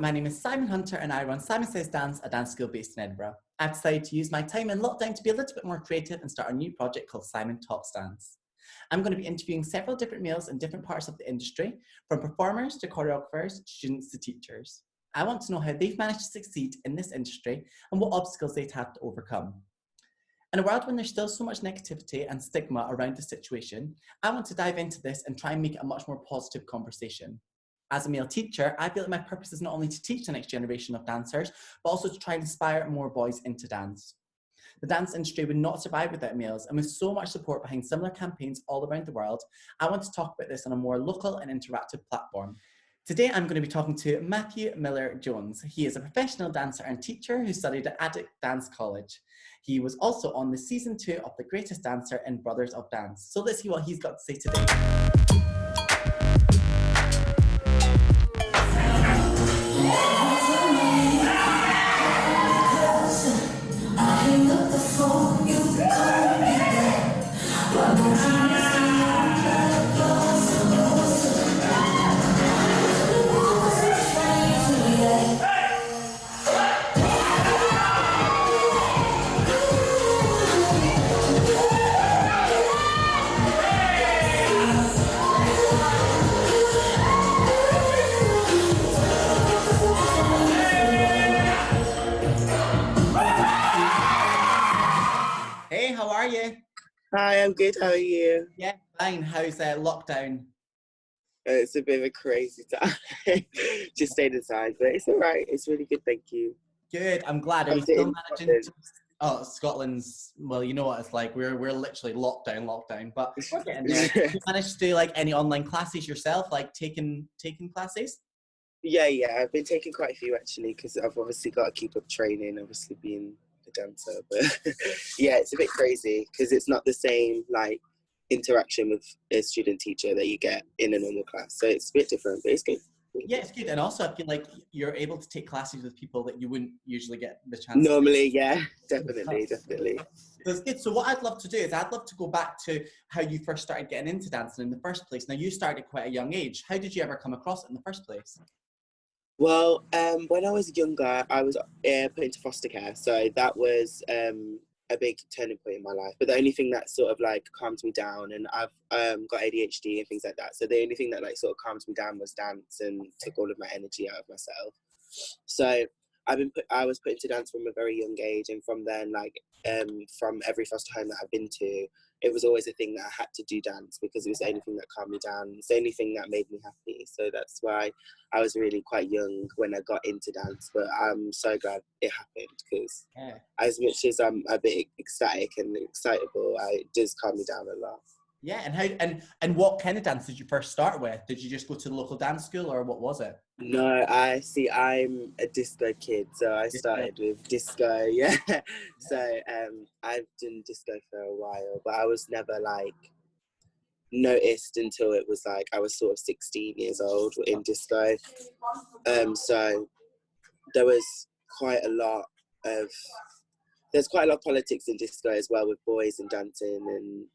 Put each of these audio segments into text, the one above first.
my name is Simon Hunter and I run Simon Ssd Dance, a dance school based in Edinburgh. I've decided to use my time in lockdown to be a little bit more creative and start a new project called Simon Talks Dance. I'm going to be interviewing several different males in different parts of the industry, from performers to choreographers, students to teachers. I want to know how they've managed to succeed in this industry and what obstacles they've had to overcome. In a world when there's still so much negativity and stigma around the situation, I want to dive into this and try and make it a much more positive conversation. As a male teacher, I feel that my purpose is not only to teach the next generation of dancers, but also to try and inspire more boys into dance. The dance industry would not survive without males, and with so much support behind similar campaigns all around the world, I want to talk about this on a more local and interactive platform. Today, I'm going to be talking to Matthew Miller-Jones. He is a professional dancer and teacher who studied at Addict Dance College. He was also on the season 2 of The Greatest Dancer in Brothers of Dance. So let's see what he's got to say today. Hey, how are you? Hi, I'm good. How are you? Yeah, fine. How's lockdown? It's a bit of a crazy time. Just stayed inside, but it's all right. It's really good, thank you. Good. I'm glad. Are you still managing to... Oh, Scotland's, well, you know what it's like. We're literally lockdown, but we're getting there. Did you manage to do like any online classes yourself, like taking classes? Yeah, I've been taking quite a few actually, because I've obviously got to keep up training, obviously being a dancer. But yeah, it's a bit crazy because it's not the same like interaction with a student teacher that you get in a normal class. So it's a bit different, but it's good. Yeah, it's good. And also I feel like you're able to take classes with people that you wouldn't usually get the chance Normally, to. yeah, definitely. So it's good. So what I'd love to do is I'd love to go back to how you first started getting into dancing in the first place. Now, you started at quite a young age. How did you ever come across it in the first place? Well, when I was younger, I was put into foster care. So that was a big turning point in my life. But the only thing that sort of like calmed me down, and I've got ADHD and things like that. So the only thing that like sort of calmed me down was dance and took all of my energy out of myself. So I was put into dance from a very young age. And from then, like from every foster home that I've been to, it was always a thing that I had to do dance because it was the only thing that calmed me down. It's the only thing that made me happy. So that's why I was really quite young when I got into dance. But I'm so glad it happened because as much as I'm a bit ecstatic and excitable, it does calm me down a lot. Yeah, and how and what kind of dance did you first start with? Did you just go to the local dance school or what was it? No, I'm a disco kid, so I started with disco, yeah. So I've done disco for a while, but I was never like noticed until it was like I was sort of 16 years old in disco. So there was quite a lot of politics in disco as well with boys and dancing, and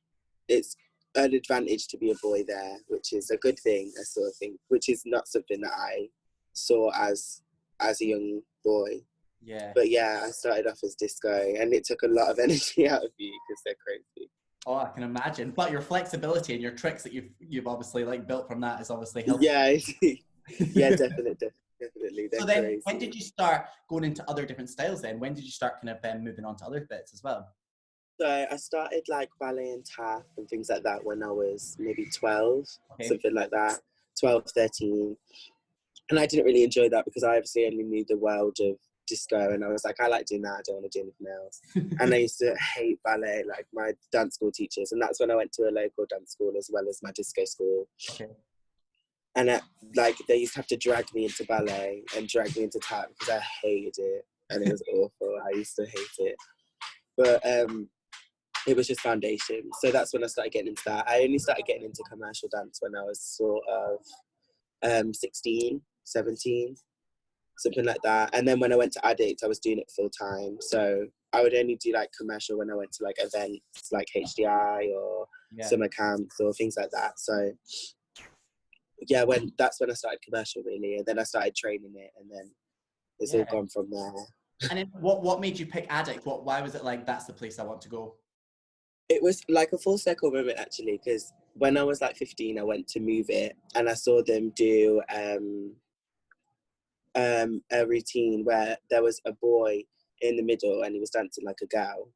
it's an advantage to be a boy there, which is a good thing, I sort of think, which is not something that I saw as a young boy. Yeah. But yeah, I started off as disco, and it took a lot of energy out of you because they're crazy. Oh, I can imagine. But your flexibility and your tricks that you've obviously like built from that is obviously helpful. Yeah, yeah, definitely. They're so then, crazy. when did you start going into other different styles? Then, when did you start kind of moving on to other bits as well? So I started like ballet and tap and things like that when I was maybe 12, something like that, 12, 13. And I didn't really enjoy that because I obviously only knew the world of disco, and I was like, I like doing that, I don't want to do anything else. And I used to hate ballet, like my dance school teachers, and that's when I went to a local dance school as well as my disco school. And like they used to have to drag me into ballet and drag me into tap because I hated it, and it was awful. I used to hate it, but it was just foundation. So that's when I started getting into that. I only started getting into commercial dance when I was sort of 16, 17, something like that. And then when I went to Addict, I was doing it full time. So I would only do like commercial when I went to like events like HDI or summer camps or things like that. So yeah, that's when I started commercial, really, and then I started training it, and then it's all gone from there. And then what made you pick Addict? Why was it like, that's the place I want to go? It was like a full circle moment, actually, because when I was like 15, I went to Move It, and I saw them do a routine where there was a boy in the middle and he was dancing like a girl.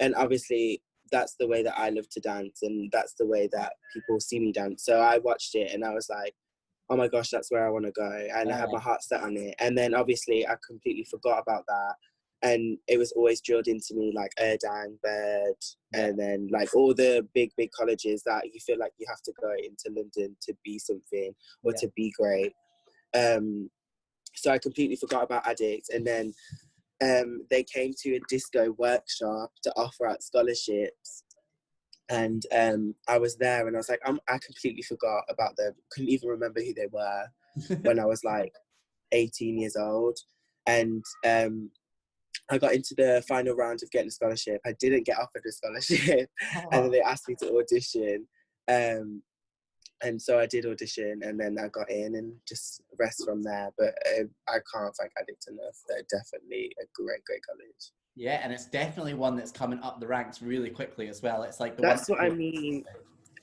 And obviously that's the way that I love to dance, and that's the way that people see me dance. So I watched it and I was like, oh my gosh, that's where I want to go. And I had my heart set on it. And then obviously I completely forgot about that. And it was always drilled into me, like Erdang, Bird, and then like all the big colleges that you feel like you have to go into London to be something or to be great. So I completely forgot about Addict. And then they came to a disco workshop to offer out scholarships. And I was there and I was like, I completely forgot about them. Couldn't even remember who they were when I was like 18 years old. And I got into the final round of getting a scholarship. I didn't get offered a scholarship. And then they asked me to audition. And so I did audition, and then I got in, and just rest from there. But I can't thank Addict enough. They're definitely a great college. Yeah, and it's definitely one that's coming up the ranks really quickly as well. It's like That's what I mean.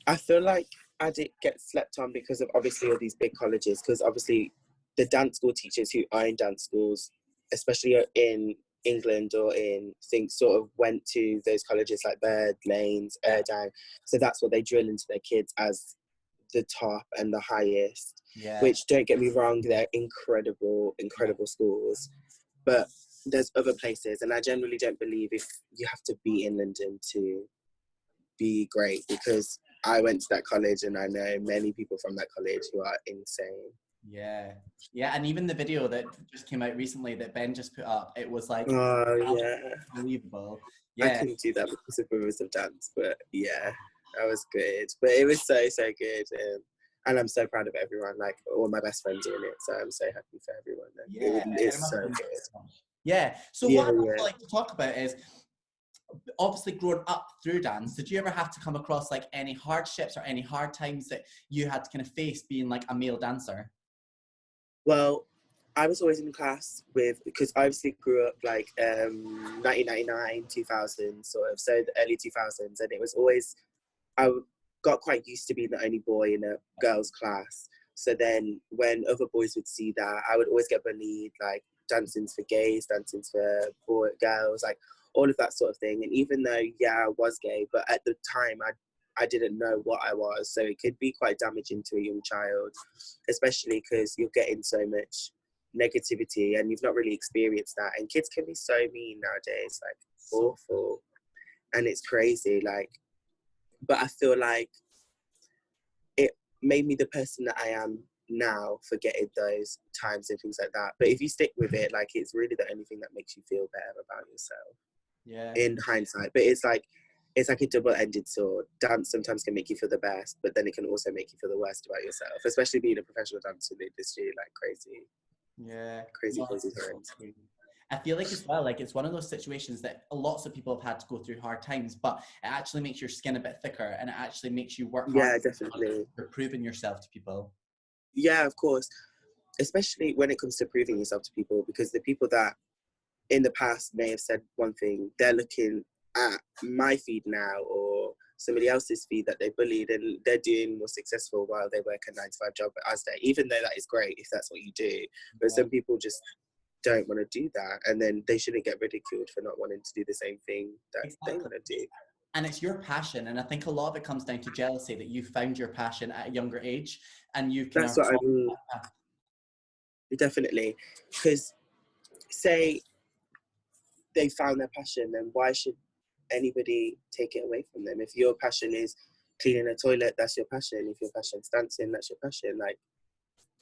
I feel like Addict gets slept on because of obviously all these big colleges, because obviously the dance school teachers who are in dance schools, especially in England or in things, sort of went to those colleges like Bird, Lanes, Erdang. So that's what they drill into their kids as the top and the highest, which, don't get me wrong, they're incredible schools, but there's other places, and I generally don't believe if you have to be in London to be great, because I went to that college and I know many people from that college who are insane. Yeah, and even the video that just came out recently that Ben just put up, it was like unbelievable. I couldn't do that because of Rivers of Dance, but that was good. But it was so good, and I'm so proud of everyone. Like, all my best friends are in it, so I'm so happy for everyone. It's so good. So what I'd like to talk about is, obviously growing up through dance, did you ever have to come across like any hardships or any hard times that you had to kind of face being like a male dancer? Well, I was always in class because I obviously grew up like 1999, 2000 sort of, so the early 2000s, and it was always, I got quite used to being the only boy in a girls' class. So then when other boys would see that, I would always get bullied, like dancing's for gays, dancing's for girls, like all of that sort of thing. And even though, I was gay, but at the time I didn't know what I was. So it could be quite damaging to a young child, especially because you're getting so much negativity and you've not really experienced that. And kids can be so mean nowadays, like awful. And it's crazy, like, but I feel like it made me the person that I am now, forgetting those times and things like that. But if you stick with it, like, it's really the only thing that makes you feel better about yourself. In hindsight. But it's like a double-ended sword. Dance sometimes can make you feel the best, but then it can also make you feel the worst about yourself, especially being a professional dancer in the industry, like crazy. Crazy times. I feel like as well, like, it's one of those situations that lots of people have had to go through hard times, but it actually makes your skin a bit thicker, and it actually makes you work hard. Definitely. For proving yourself to people. Yeah, of course. Especially when it comes to proving yourself to people, because the people that in the past may have said one thing, they're looking at my feed now or somebody else's feed that they bullied, and they're doing more successful while they work a 9-to-5 job as they, even though that is great if that's what you do. But some people just don't want to do that, and then they shouldn't get ridiculed for not wanting to do the same thing that they want to do. And it's your passion, and I think a lot of it comes down to jealousy, that you found your passion at a younger age, and you can. That's what I mean. Definitely, because say they found their passion, then why should anybody take it away from them? If your passion is cleaning a toilet, that's your passion. If your passion's dancing, that's your passion. Like,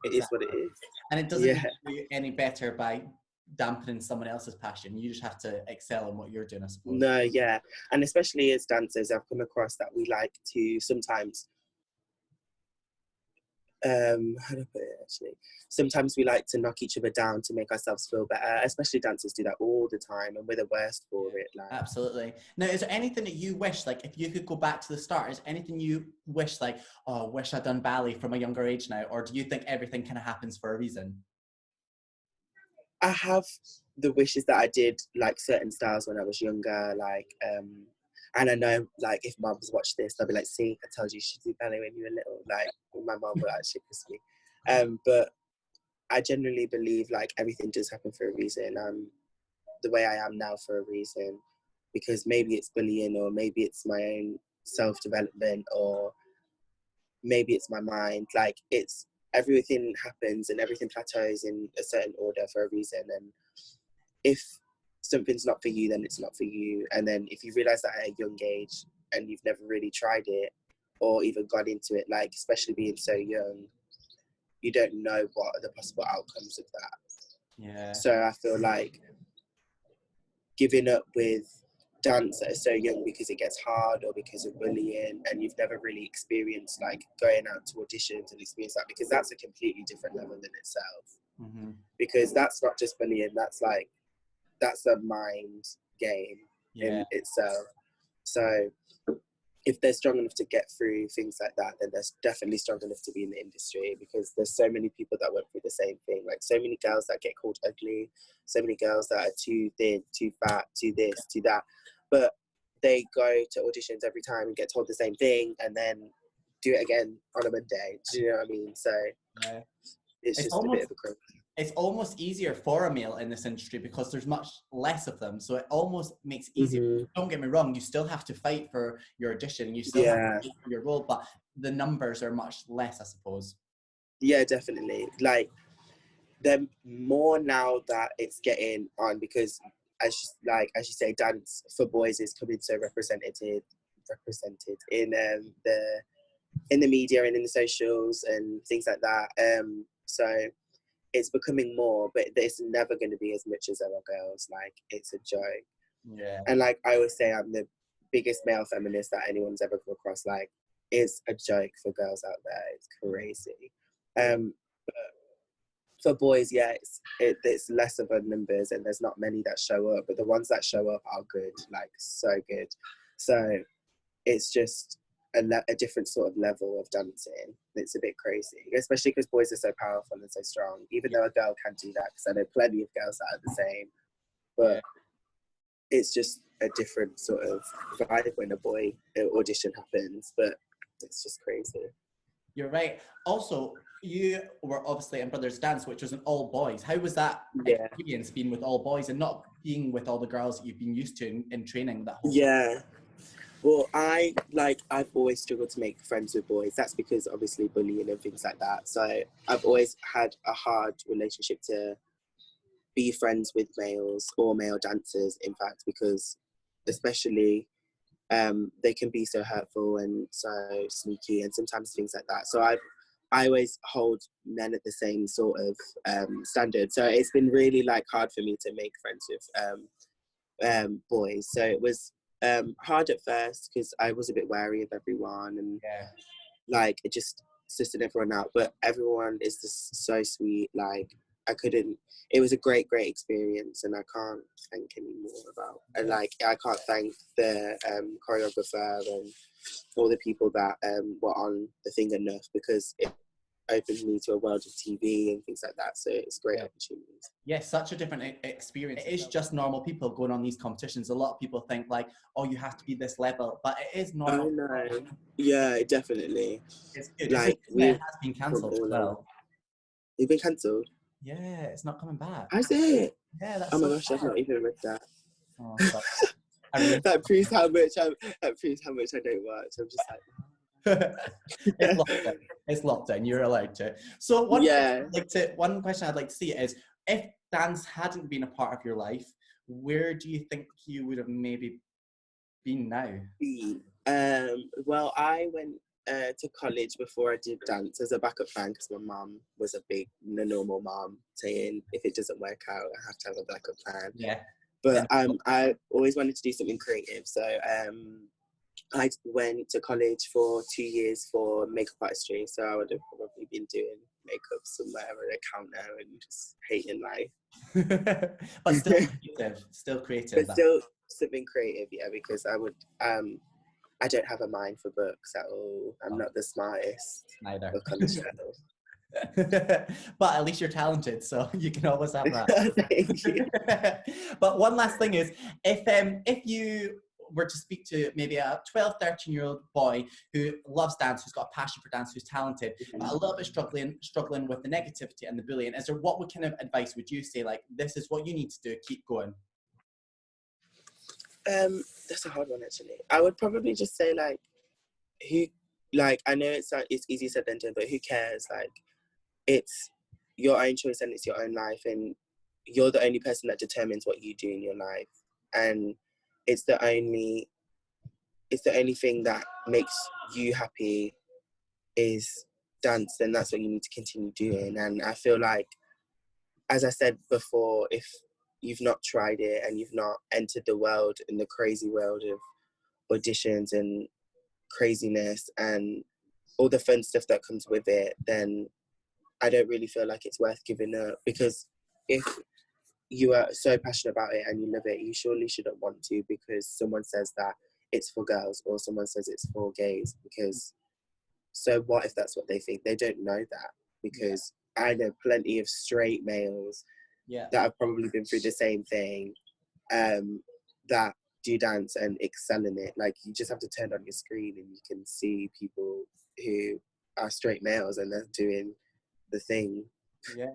it is what it is. And it doesn't do you any better by dampening someone else's passion. You just have to excel in what you're doing, I suppose. No, and especially as dancers, I've come across that we like to sometimes how do I put it actually? Sometimes we like to knock each other down to make ourselves feel better, especially dancers do that all the time, and we're the worst for it. Like, absolutely. Now, is there anything that you wish, like, if you could go back to the start, is anything you wish, like, oh, I wish I'd done ballet from a younger age now? Or do you think everything kind of happens for a reason? I have the wishes that I did like certain styles when I was younger, like, and I know, like, if mums watch this, they'll be like, see, I told you you should do ballet when you were little. Like, my mum will actually kiss me. But I generally believe, like, everything does happen for a reason. The way I am now for a reason, because maybe it's bullying, or maybe it's my own self-development, or maybe it's my mind. Like, it's everything happens and everything plateaus in a certain order for a reason. And if something's not for you, then it's not for you. And then if you realize that at a young age and you've never really tried it or even got into it, like, especially being so young, you don't know what are the possible outcomes of that. Yeah. So I feel like giving up with dance at so young because it gets hard or because of bullying, and you've never really experienced like going out to auditions and experience that, because that's a completely different level in itself. Because that's not just bullying, that's a mind game in itself. So if they're strong enough to get through things like that, then they're definitely strong enough to be in the industry, because there's so many people that went through the same thing. Like, so many girls that get called ugly, so many girls that are too thin, too fat, too this, too that. But they go to auditions every time and get told the same thing, and then do it again on a Monday. Do you know what I mean? So it's just a bit of a crime. It's almost easier for a male in this industry because there's much less of them. So it almost makes it easier. Don't get me wrong, you still have to fight for your audition, you still have to fight for your role, but the numbers are much less, I suppose. Yeah, definitely. Like, they're more now that it's getting on, because as you say, dance for boys is coming so represented in the media and in the socials and things like that. So it's becoming more, but it's never going to be as much as other girls. Like, it's a joke. Yeah. And like I always say, I'm the biggest male feminist that anyone's ever come across. Like, it's a joke for girls out there. It's crazy. But for boys, yeah, it's less of a numbers, and there's not many that show up, but the ones that show up are good, like, so good. So it's just a different sort of level of dancing. It's a bit crazy, especially because boys are so powerful and so strong, even though a girl can do that, because I know plenty of girls that are the same. But it's just a different sort of vibe when a boy audition happens, but it's just crazy. You're right. Also, you were obviously in Brothers Dance, which was an all boys. How was that experience being with all boys and not being with all the girls that you've been used to in training that whole time? Well, I've always struggled to make friends with boys. That's because obviously bullying and things like that. So I've always had a hard relationship to be friends with males or male dancers, in fact, because especially they can be so hurtful and so sneaky and sometimes things like that. So I always hold men at the same sort of standard. So it's been really like hard for me to make friends with boys. So it was hard at first because I was a bit wary of everyone and like it just sussing everyone out. But everyone is just so sweet. Like it was a great experience, and I can't thank any more about. And like I can't thank the choreographer and all the people that were on the thing enough, because it opened me to a world of TV and things like that. So it's great opportunities. Yeah, such a different experience. It is just normal people going on these competitions. A lot of people think like, oh, you have to be this level, but it is normal. Oh no, yeah, definitely. It's good. Like it has been cancelled as well. You've been cancelled? Yeah, it's not coming back. Has it? Yeah, that's oh my gosh, I've not even read that. Oh, that proves how much I don't watch. I'm just like it's lockdown. You're allowed to. So one question I'd like to see is, if dance hadn't been a part of your life, where do you think you would have maybe been now? Well, I went to college before I did dance as a backup plan, because my mum was a big normal mum, saying if it doesn't work out, I have to have a backup plan. Yeah. But I always wanted to do something creative, so I went to college for 2 years for makeup artistry. So I would have probably been doing makeup somewhere at a counter and just hating life. But still creative. But still something creative, yeah, because I don't have a mind for books at all. I'm not the smartest Neither. book on the shelf. But at least you're talented, so you can always have that. Thank you. But one last thing is, if you were to speak to maybe a 12, 13-year-old boy who loves dance, who's got a passion for dance, who's talented, but a little bit struggling with the negativity and the bullying, what kind of advice would you say, like, this is what you need to do, keep going? That's a hard one, actually. I would probably just say, like, I know it's easy said than done, but who cares? Like, it's your own choice and it's your own life, and you're the only person that determines what you do in your life, and it's the only thing that makes you happy is dance, and that's what you need to continue doing. And I feel like, as I said before, if you've not tried it and you've not entered the world, in the crazy world of auditions and craziness and all the fun stuff that comes with it, then I don't really feel like it's worth giving up. Because if you are so passionate about it and you love it, you surely shouldn't want to because someone says that it's for girls or someone says it's for gays. Because so what if that's what they think? They don't know that, because I know plenty of straight males that have probably been through the same thing, that do dance and excel in it. Like, you just have to turn on your screen and you can see people who are straight males and they're doing the thing. Yeah.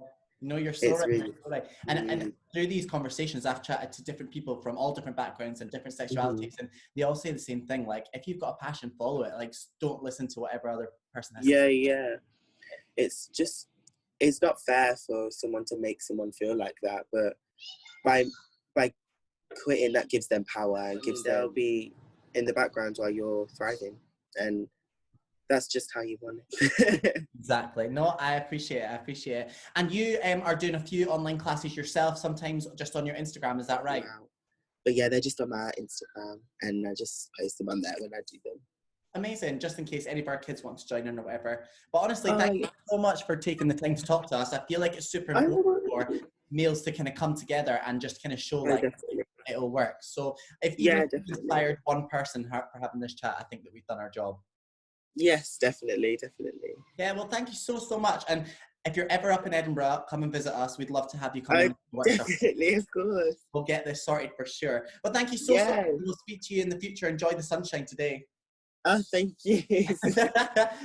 No, you're so right. Really, right. And through these conversations, I've chatted to different people from all different backgrounds and different sexualities, and they all say the same thing. Like, if you've got a passion, follow it. Like, don't listen to whatever other person has to say. Yeah. It's not fair for someone to make someone feel like that, but by quitting, that gives them power and they'll be in the background while you're thriving, and that's just how you want it. Exactly. No, I appreciate it. And you are doing a few online classes yourself, sometimes just on your Instagram, is that right? Wow. But yeah, they're just on my Instagram, and I just post them on there when I do them. Amazing, just in case any of our kids want to join in or whatever. But honestly, thank you so much for taking the time to talk to us. I feel like it's super important for males to kind of come together and just kind of show like it'll work. So if you inspired one person for having this chat, I think that we've done our job. Yes, definitely. Yeah, well, thank you so much. And if you're ever up in Edinburgh, come and visit us. We'd love to have you come in. Definitely, of course. We'll get this sorted for sure. But thank you so much. We'll speak to you in the future. Enjoy the sunshine today. Oh, thank you.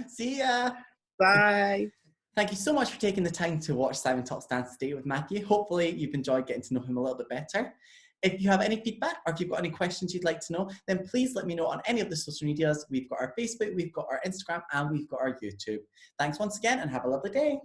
See ya. Bye. Thank you so much for taking the time to watch Simon Talks Dance today with Matthew. Hopefully you've enjoyed getting to know him a little bit better. If you have any feedback or if you've got any questions you'd like to know, then please let me know on any of the social medias. We've got our Facebook, we've got our Instagram, and we've got our YouTube. Thanks once again and have a lovely day.